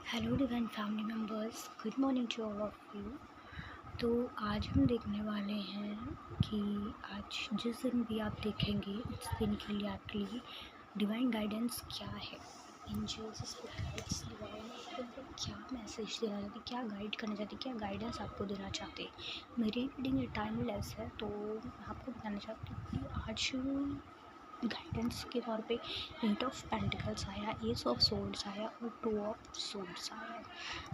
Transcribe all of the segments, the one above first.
Hello divine family members, good morning to all of you. तो आज हम देखने वाले हैं कि आज जिस दिन भी आप देखेंगे उस दिन के लिए आपके लिए डिवाइन गाइडेंस क्या है। एंजल्स, स्पिरिट्स, डिवाइन आपको मतलब क्या मैसेज देना चाहते, क्या गाइड करना चाहते, क्या गाइडेंस आपको देना चाहते। मेरी रीडिंग टाइमलेस है तो आपको बताना चाहती हूँ कि आज गाइडेंस के तौर पे 8 ऑफ पेंटिकल्स आया, एस ऑफ सोर्ड्स आया और 2 ऑफ सोर्ड्स आया।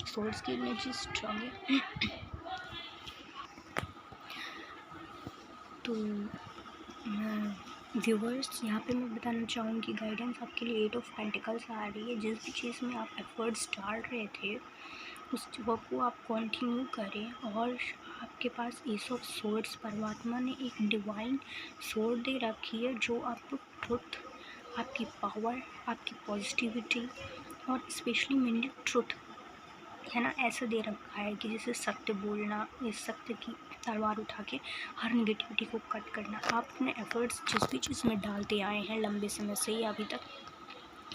सोर्ड्स की एनर्जी स्ट्रांग है। तो व्यूवर्स, यहाँ पे मैं बताना चाहूँगी गाइडेंस आपके लिए 8 ऑफ पेंटिकल्स आ रही है। जिस भी चीज़ में आप एफर्ट्स डाल रहे थे उस वर्क को आप कंटिन्यू करें। और आपके पास एस ऑफ सोर्ड्स, परमात्मा ने एक डिवाइन सोर्ड दे रखी है जो आपको ट्रुथ, आपकी पावर, आपकी पॉजिटिविटी और स्पेशली मेनली ट्रुथ है ना, ऐसा दे रखा है कि जैसे सत्य बोलना, इस सत्य की तलवार उठा के हर नेगेटिविटी को कट करना। आप अपने एफर्ट्स जिस भी चीज़ में डालते आए हैं लंबे समय से या अभी तक,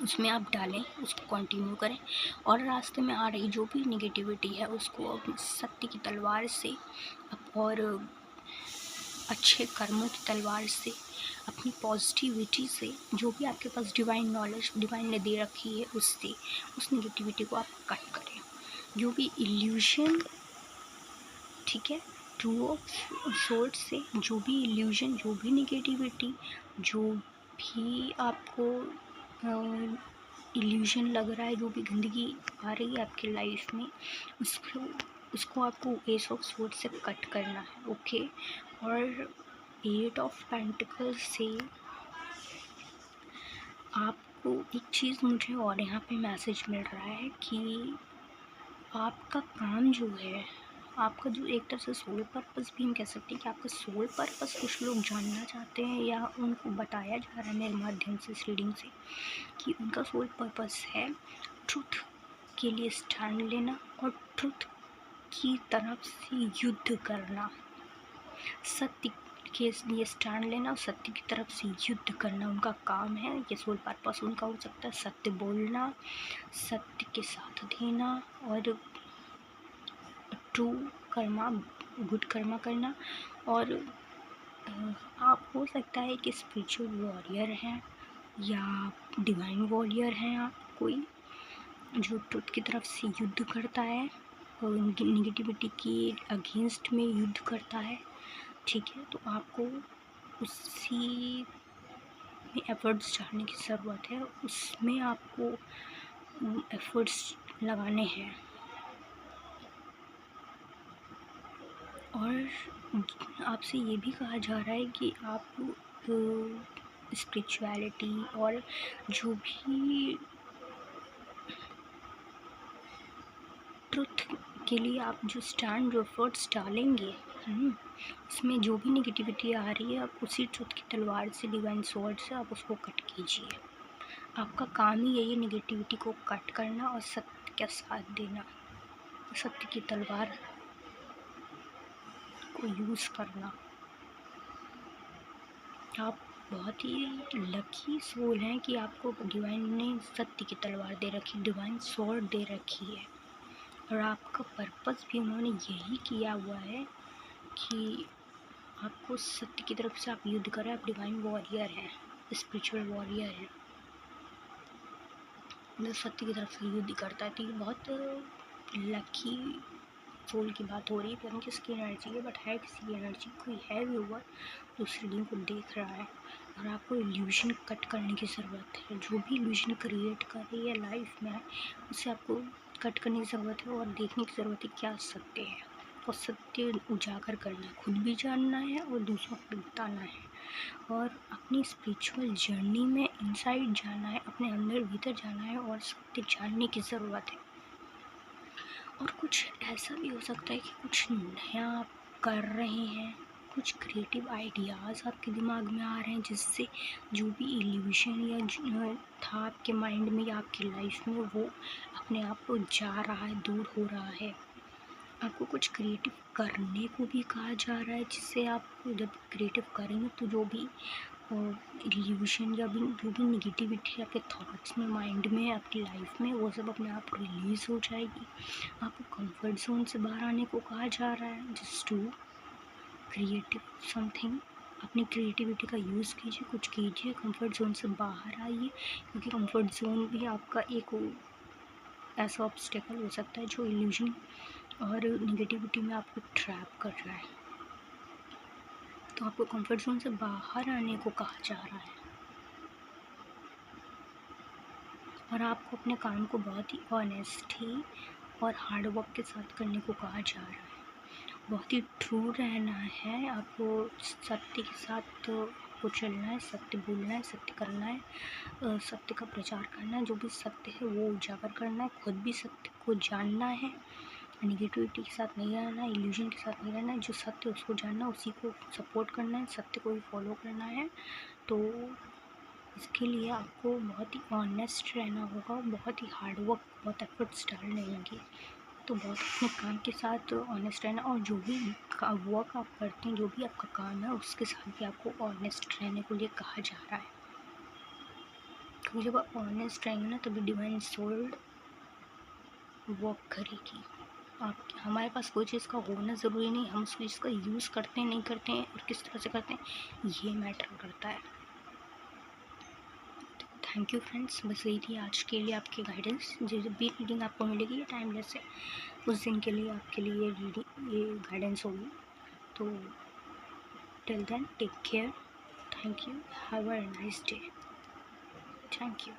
उसमें आप डालें, उसको कंटिन्यू करें और रास्ते में आ रही जो भी नेगेटिविटी है उसको अपने सत्य की तलवार से और अच्छे कर्मों की तलवार से, अपनी पॉजिटिविटी से, जो भी आपके पास डिवाइन नॉलेज डिवाइन ने दे रखी है उससे उस नेगेटिविटी को आप कट करें। जो भी इल्यूशन, ठीक है, टू ऑफ सोर्ड से जो भी इल्यूशन, जो भी नेगेटिविटी, जो भी आपको इल्यूशन लग रहा है, जो भी गंदगी आ रही है आपकी लाइफ में, उसको आपको एस ऑफ सोर्ड से कट करना है। ओके। और 8 ऑफ पेंटिकल्स से आपको एक चीज़ मुझे और यहाँ पे मैसेज मिल रहा है कि आपका काम जो है, आपका जो एक तरह से सोल पर्पस भी हम कह सकते हैं कि आपका सोल पर्पस कुछ लोग जानना चाहते हैं या उनको बताया जा रहा है मेरे माध्यम से इस रीडिंग से कि उनका सोल पर्पस है ट्रुथ के लिए स्टैंड लेना और ट्रुथ की तरफ से युद्ध करना, सत्य के लिए स्टैंड लेना और सत्य की तरफ से युद्ध करना उनका काम है। ये सोल पर्पस उनका हो सकता है, सत्य बोलना, सत्य के साथ देना और ट्रू कर्मा, गुड कर्मा करना। और आप हो सकता है कि स्पिरिचुअल वॉरियर हैं या डिवाइन वॉरियर हैं, आप कोई जो ट्रुथ की तरफ से युद्ध करता है और निगेटिविटी के अगेंस्ट में युद्ध करता है, ठीक है। तो आपको उसी में एफर्ट्स डालने की ज़रूरत है, उसमें आपको एफर्ट्स लगाने हैं। और आपसे ये भी कहा जा रहा है कि आप स्पिरिचुअलिटी और जो भी ट्रुथ के लिए आप जो स्टैंड, जो एफर्ट्स डालेंगे, इसमें जो भी नेगेटिविटी आ रही है आप उसी ट्रुथ की तलवार से, डिवाइन स्वॉर्ड से आप उसको कट कीजिए। आपका काम ही यही है, नेगेटिविटी को कट करना और सत्य का साथ देना, सत्य की तलवार को यूज़ करना। आप बहुत ही लकी सोल हैं कि आपको डिवाइन ने सत्य की तलवार दे रखी, डिवाइन स्वॉर्ड दे रखी है। और आपका पर्पस भी उन्होंने यही किया हुआ है कि आपको सत्य की तरफ से आप युद्ध करें। आप डिवाइन वॉरियर हैं, स्पिरिचुअल वॉरियर हैं, मतलब सत्य की तरफ से युद्ध करता है। तो ये बहुत लकी सोल की बात हो रही है, पता नहीं किसकी एनर्जी है, बट है किसी की एनर्जी, कोई है व्यूअर जो उस रीडिंग को देख रहा है। और आपको इल्यूशन कट करने की ज़रूरत है, जो भी इल्यूशन क्रिएट कर रही है लाइफ में उसे आपको कट करने की ज़रूरत है और देखने की ज़रूरत है क्या सत्य है, और सत्य उजागर करना है, खुद भी जानना है और दूसरों को भी बताना है। और अपनी स्पिरिचुअल जर्नी में इनसाइड जाना है, अपने अंदर भीतर जाना है और सत्य जानने की ज़रूरत है। और कुछ ऐसा भी हो सकता है कि कुछ नया आप कर रहे हैं, कुछ क्रिएटिव आइडियाज़ आपके दिमाग में आ रहे हैं जिससे जो भी इल्यूशन या जो था आपके माइंड में या आपकी लाइफ में वो अपने आप को जा रहा है, दूर हो रहा है। आपको कुछ क्रिएटिव करने को भी कहा जा रहा है जिससे आप जब क्रिएटिव करेंगे तो जो भी इल्यूशन या भी जो भी निगेटिविटी आपके थॉट्स में, माइंड में, आपकी लाइफ में, वो सब अपने आप रिलीज़ हो जाएगी। आपको कंफर्ट जोन से बाहर आने को कहा जा रहा है, जस्ट टू क्रिएटिव समथिंग। अपनी क्रिएटिविटी का यूज़ कीजिए, कुछ कीजिए, कंफर्ट जोन से बाहर आइए, क्योंकि कंफर्ट जोन भी आपका एक ऐसा ऑब्स्टेकल हो सकता है जो इल्यूजन और निगेटिविटी में आपको ट्रैप कर रहा है। तो आपको कंफर्ट जोन से बाहर आने को कहा जा रहा है और आपको अपने काम को बहुत ही ऑनेस्टी और हार्ड वर्क के साथ करने को कहा जा रहा है। बहुत ही ट्रू रहना है, आपको सत्य के साथ आपको चलना है, सत्य बोलना है, सत्य करना है, सत्य का प्रचार करना है। जो भी सत्य है वो उजागर करना है, खुद भी सत्य को जानना है, निगेटिविटी के साथ नहीं रहना है, इल्यूजन के साथ नहीं रहना है। जो सत्य उसको जानना है, उसी को सपोर्ट करना है, सत्य को ही फॉलो करना है। तो इसके लिए आपको बहुत ही ऑनेस्ट रहना होगा, बहुत ही हार्ड वर्क, बहुत एफर्ट्स डालने होंगे। तो बहुत अपने काम के साथ ऑनेस्ट रहना, और जो भी वर्क आप करते हैं, जो भी आपका काम है, उसके साथ भी आपको ऑनेस्ट रहने को लिए कहा जा रहा है। क्योंकि जब आप ऑनेस्ट रहेंगे ना, तभी डिवाइन सोल वर्क करेगी। आप हमारे पास कोई चीज़ का होना ज़रूरी नहीं, हम उस चीज़ का यूज़ करते हैं नहीं करते हैं और किस तरह से करते हैं, ये मैटर करता है। थैंक यू फ्रेंड्स, बस यही थी आज के लिए आपकी गाइडेंस। जब भी रीडिंग आपको मिलेगी ये टाइमलेस है, उस दिन के लिए आपके लिए रीडिंग ये गाइडेंस होगी। तो till then take care, thank you, have a nice day, thank you.